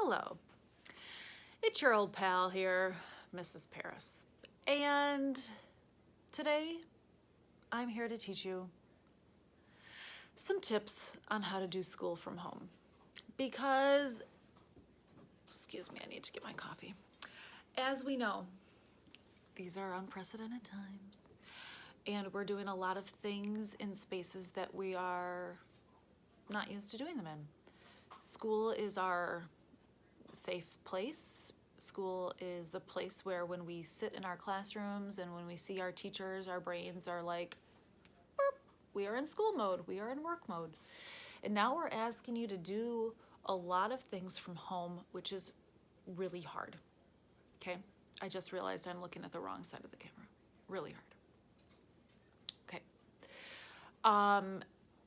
Hello, it's your old pal here, Mrs. Paris, and today I'm here to teach you some tips on how to do school from home because, excuse me, I need to get my coffee. As we know, these are unprecedented times and we're doing a lot of things in spaces that we are not used to doing them in. School is our safe place. School is a place where when we sit in our classrooms and when we see our teachers, our brains are like, burp, we are in school mode, we are in work mode. And now we're asking you to do a lot of things from home, which is really hard, okay? I just realized I'm looking at the wrong side of the camera, really hard. Okay,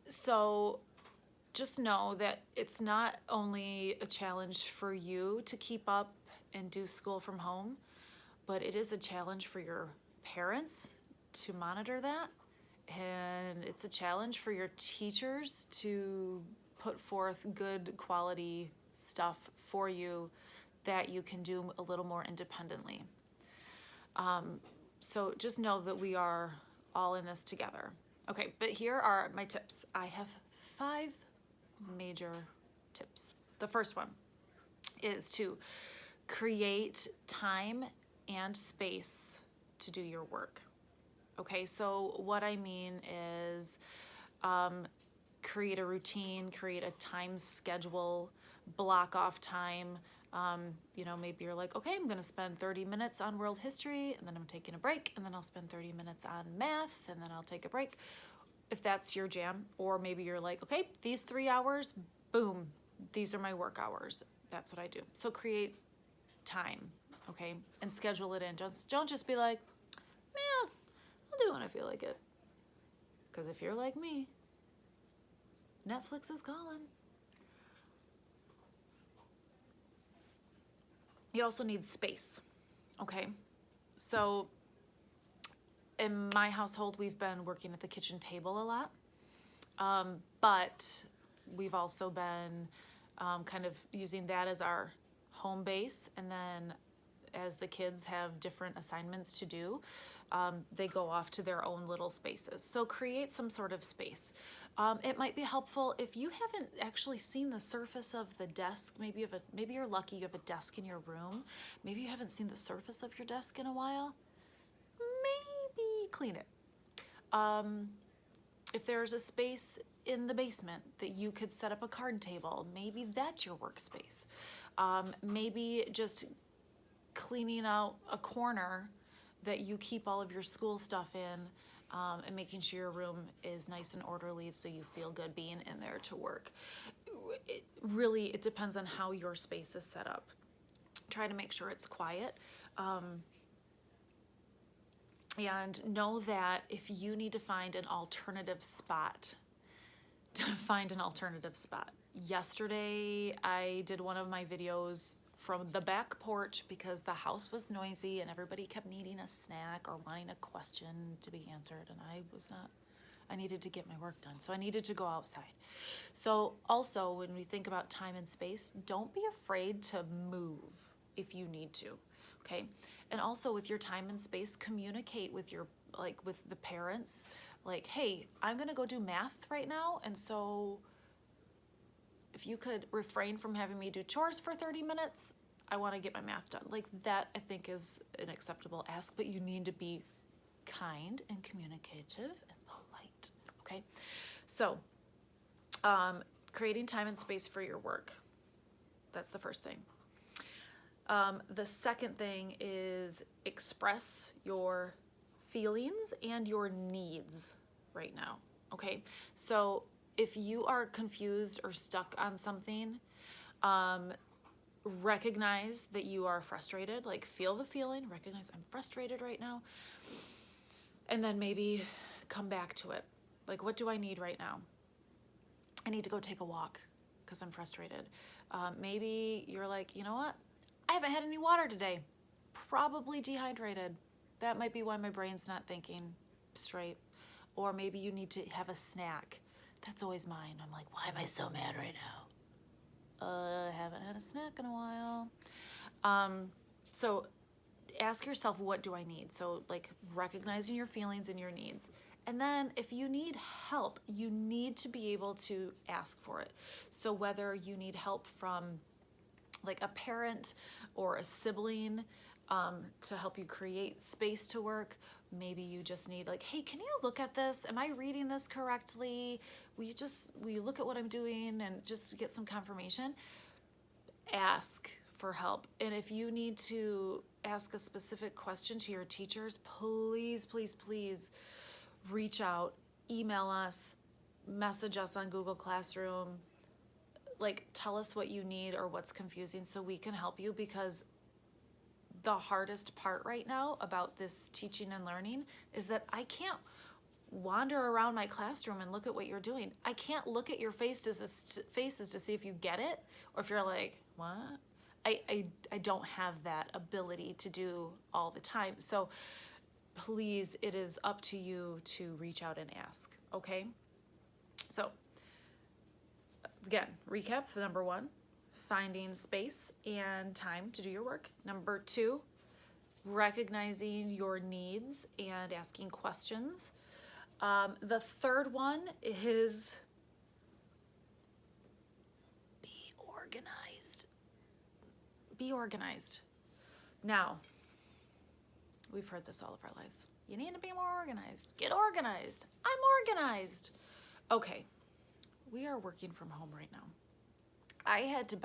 so just know that it's not only a challenge for you to keep up and do school from home, but it is a challenge for your parents to monitor that. And it's a challenge for your teachers to put forth good quality stuff for you that you can do a little more independently. So just know that we are all in this together. Okay, but here are my tips. I have 5 major tips. The first one is to create time and space to do your work. Okay, so what I mean is create a routine, create a time schedule, block off time. Maybe you're like, okay, I'm gonna spend 30 minutes on world history and then I'm taking a break and then I'll spend 30 minutes on math and then I'll take a break. If that's your jam, or maybe you're like, okay, these 3 hours, boom, these are my work hours. That's what I do. So create time, okay, and schedule it in. Don't just be like, man, I'll do it when I feel like it. Because if you're like me, Netflix is calling. You also need space, okay? So in my household, we've been working at the kitchen table a lot, but we've also been kind of using that as our home base, and then as the kids have different assignments to do, they go off to their own little spaces. So create some sort of space. It might be helpful if you haven't actually seen the surface of the desk. Maybe you're lucky you have a desk in your room. Maybe you haven't seen the surface of your desk in a while. Maybe clean it. If there's a space in the basement that you could set up a card table, maybe that's your workspace. Maybe just cleaning out a corner that you keep all of your school stuff in, and making sure your room is nice and orderly so you feel good being in there to work. It depends on how your space is set up. Try to make sure it's quiet. And know that if you need to find an alternative spot, Yesterday, I did one of my videos from the back porch because the house was noisy and everybody kept needing a snack or wanting a question to be answered, and I needed to get my work done, so I needed to go outside. So also, when we think about time and space, don't be afraid to move if you need to, okay? And also with your time and space, communicate with with the parents, like, hey, I'm gonna go do math right now, and so if you could refrain from having me do chores for 30 minutes, I wanna get my math done. Like that, I think, is an acceptable ask, but you need to be kind and communicative and polite, okay? So, creating time and space for your work. That's the first thing. The second thing is express your feelings and your needs right now, okay? So if you are confused or stuck on something, recognize that you are frustrated, like feel the feeling, recognize I'm frustrated right now, and then maybe come back to it. Like, what do I need right now? I need to go take a walk because I'm frustrated. Maybe you're like, you know what? I haven't had any water today. Probably dehydrated. That might be why my brain's not thinking straight. Or maybe you need to have a snack. That's always mine. I'm like, why am I so mad right now? Haven't had a snack in a while. So ask yourself, what do I need? So like recognizing your feelings and your needs. And then if you need help, you need to be able to ask for it. So whether you need help from like a parent or a sibling to help you create space to work, maybe you just need like, hey, can you look at this? Am I reading this correctly? Will you look at what I'm doing and just get some confirmation? Ask for help. And if you need to ask a specific question to your teachers, please, please, please reach out, email us, message us on Google Classroom, like tell us what you need or what's confusing so we can help you, because the hardest part right now about this teaching and learning is that I can't wander around my classroom and look at what you're doing. I can't look at your faces to see if you get it or if you're like, what? I don't have that ability to do all the time. So please, it is up to you to reach out and ask, okay? So again, recap, number 1, finding space and time to do your work. Number 2, recognizing your needs and asking questions. The third one is be organized. Be organized. Now, we've heard this all of our lives. You need to be more organized. Get organized. I'm organized. Okay, we are working from home right now. I had to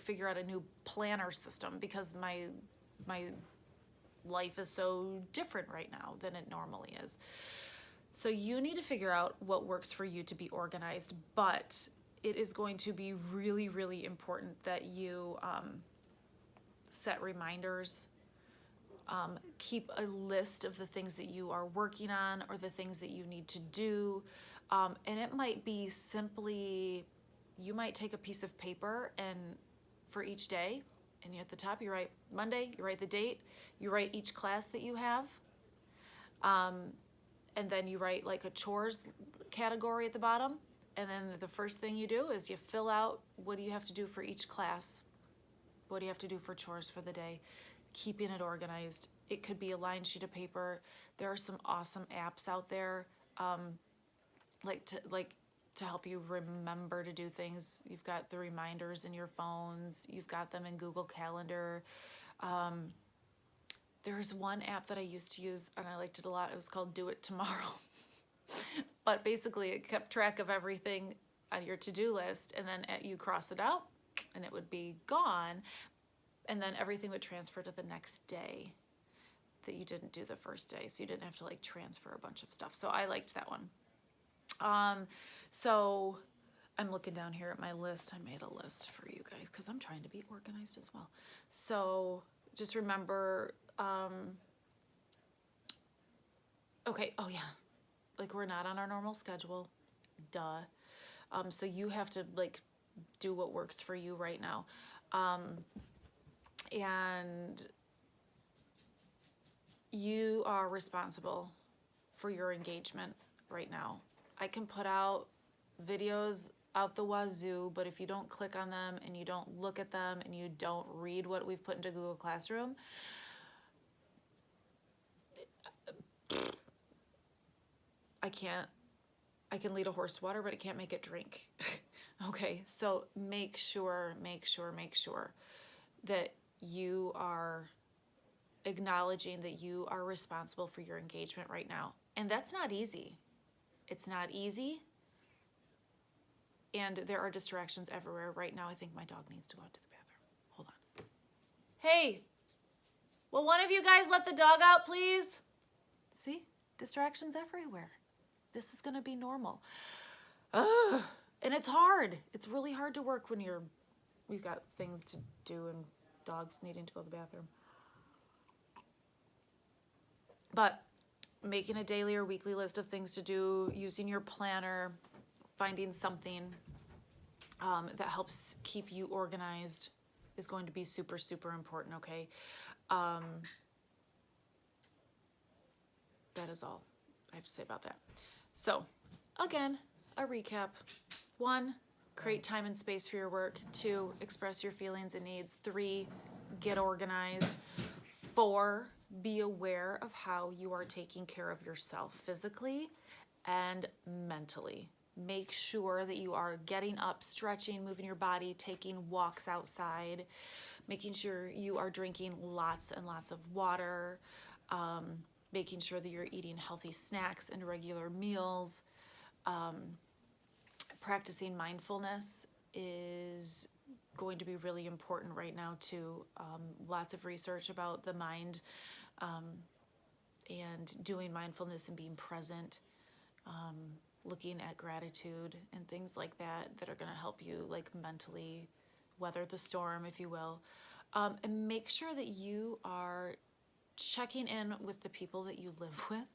figure out a new planner system because my life is so different right now than it normally is. So you need to figure out what works for you to be organized, but it is going to be really, really important that you set reminders, keep a list of the things that you are working on or the things that you need to do. And it might be simply, you might take a piece of paper and for each day, and at the top you write Monday, you write the date, you write each class that you have, and then you write like a chores category at the bottom, and then the first thing you do is you fill out what do you have to do for each class, what do you have to do for chores for the day, keeping it organized. It could be a lined sheet of paper. There are some awesome apps out there to help you remember to do things. You've got the reminders in your phones. You've got them in Google Calendar. There's one app that I used to use and I liked it a lot. It was called Do It Tomorrow. But basically it kept track of everything on your to-do list, and then you cross it out and it would be gone. And then everything would transfer to the next day that you didn't do the first day. So you didn't have to like transfer a bunch of stuff. So I liked that one. So I'm looking down here at my list. I made a list for you guys because I'm trying to be organized as well. So just remember, okay, oh yeah, like we're not on our normal schedule, duh. So you have to like do what works for you right now. And you are responsible for your engagement right now. I can put out videos out the wazoo, but if you don't click on them and you don't look at them and you don't read what we've put into Google Classroom, I can lead a horse to water, but I can't make it drink. Okay, so make sure that you are acknowledging that you are responsible for your engagement right now. And that's not easy. It's not easy. And there are distractions everywhere. Right now, I think my dog needs to go out to the bathroom. Hold on. Hey, will one of you guys let the dog out, please? See? Distractions everywhere. This is gonna be normal. Ugh. And it's hard. It's really hard to work when we've got things to do and dogs needing to go to the bathroom. But making a daily or weekly list of things to do, using your planner, finding something that helps keep you organized is going to be super, super important, okay? That is all I have to say about that. So, again, a recap. 1, create time and space for your work. 2, express your feelings and needs. 3, get organized. 4, be aware of how you are taking care of yourself physically and mentally. Make sure that you are getting up, stretching, moving your body, taking walks outside, making sure you are drinking lots and lots of water, making sure that you're eating healthy snacks and regular meals. Practicing mindfulness is going to be really important right now too. Lots of research about the mind, and doing mindfulness and being present, looking at gratitude and things like that that are going to help you like mentally weather the storm, if you will. And make sure that you are checking in with the people that you live with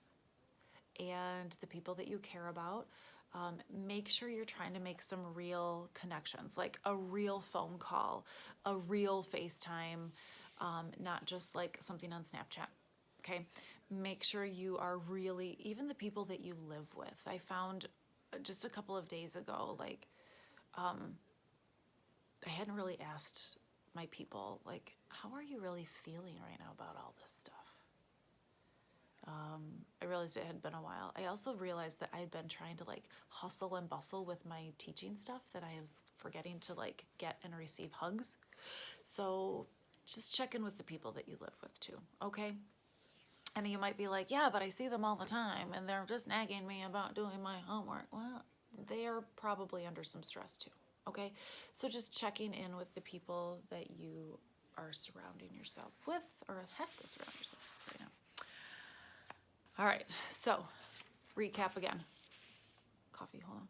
and the people that you care about. Make sure you're trying to make some real connections, like a real phone call, a real FaceTime, not just like something on Snapchat. Okay, make sure you are really, even the people that you live with. I found just a couple of days ago, like, I hadn't really asked my people, like, how are you really feeling right now about all this stuff? I realized it had been a while. I also realized that I had been trying to like hustle and bustle with my teaching stuff that I was forgetting to like get and receive hugs. So just check in with the people that you live with too, okay? And you might be like, yeah, but I see them all the time and they're just nagging me about doing my homework. Well, they are probably under some stress too, okay? So just checking in with the people that you are surrounding yourself with or have to surround yourself with right now. All right, so recap again. Coffee, hold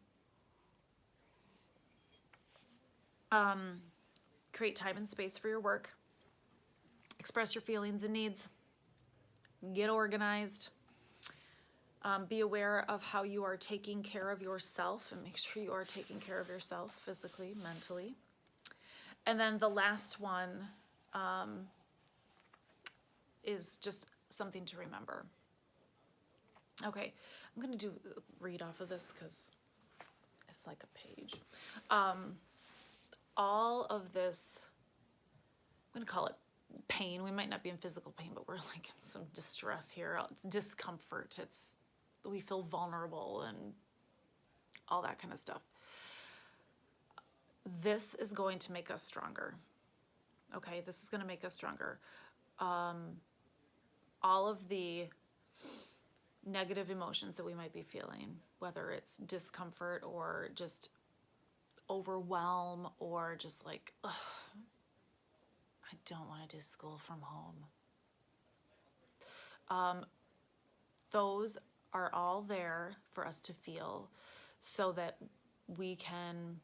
on. Create time and space for your work. Express your feelings and needs. Get organized. Be aware of how you are taking care of yourself and make sure you are taking care of yourself physically, mentally. And then the last one is just something to remember. Okay, I'm going to read off of this because it's like a page. All of this, I'm going to call it pain. We might not be in physical pain, but we're like in some distress here. It's discomfort. We feel vulnerable and all that kind of stuff. This is going to make us stronger. Okay, this is going to make us stronger. All of the negative emotions that we might be feeling, whether it's discomfort or just overwhelm or just like, ugh, I don't want to do school from home. Those are all there for us to feel so that we can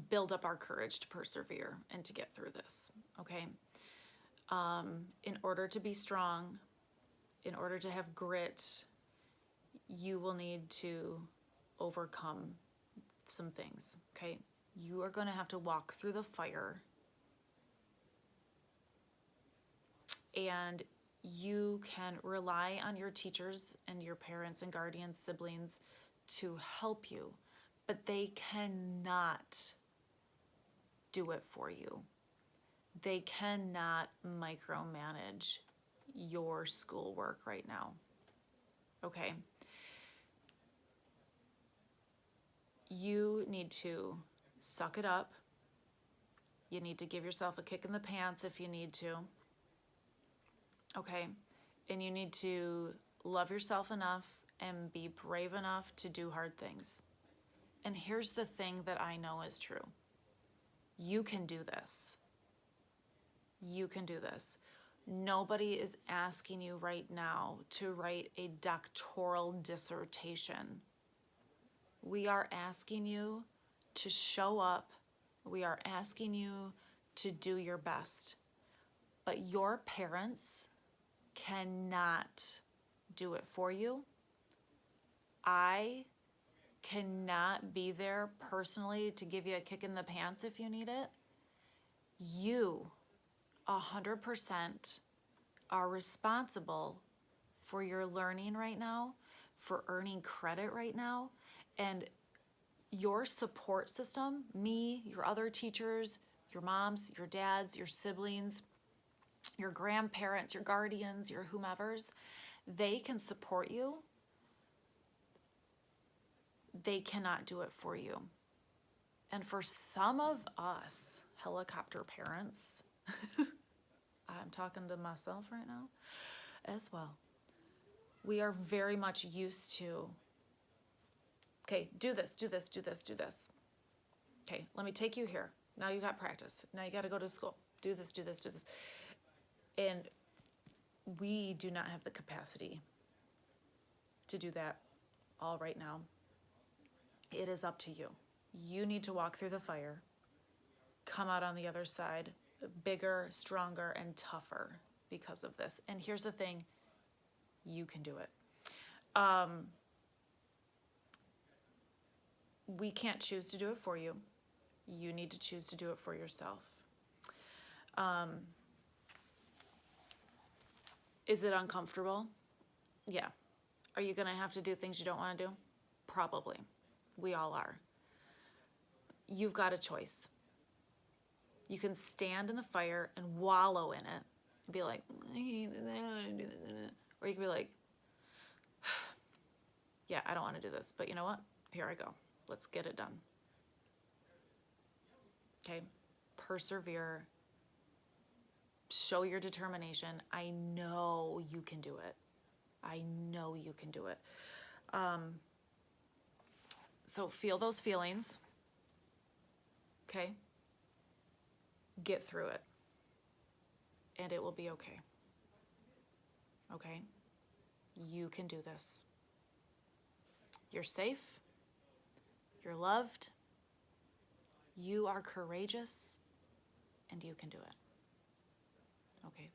build up our courage to persevere and to get through this, okay? In order to be strong, in order to have grit, you will need to overcome some things, okay? You are going to have to walk through the fire, and you can rely on your teachers and your parents and guardians, siblings to help you, but they cannot do it for you. They cannot micromanage your schoolwork right now, okay? You need to suck it up. You need to give yourself a kick in the pants if you need to, okay? And you need to love yourself enough and be brave enough to do hard things. And here's the thing that I know is true. You can do this. You can do this. Nobody is asking you right now to write a doctoral dissertation. We are asking you to show up. We are asking you to do your best. But your parents cannot do it for you. I cannot be there personally to give you a kick in the pants if you need it. You 100% are responsible for your learning right now, for earning credit right now, and your support system, me, your other teachers, your moms, your dads, your siblings, your grandparents, your guardians, your whomevers, they can support you. They cannot do it for you. And for some of us helicopter parents, I'm talking to myself right now as well, we are very much used to, okay, do this, do this, do this, do this. Okay, let me take you here. Now you got practice. Now you got to go to school. Do this, do this, do this. And we do not have the capacity to do that all right now. It is up to you. You need to walk through the fire, come out on the other side bigger, stronger, and tougher because of this. And here's the thing, you can do it. We can't choose to do it for you. You need to choose to do it for yourself. Is it uncomfortable? Yeah. Are you going to have to do things you don't want to do? Probably. We all are. You've got a choice. You can stand in the fire and wallow in it and be like, I hate this, I don't want to do this. Or you can be like, yeah, I don't want to do this, but you know what? Here I go. Let's get it done. Okay? Persevere. Show your determination. I know you can do it. I know you can do it. So feel those feelings. Okay? Get through it. And it will be okay. Okay? You can do this. You're safe. You're loved. You are courageous. And you can do it. Okay?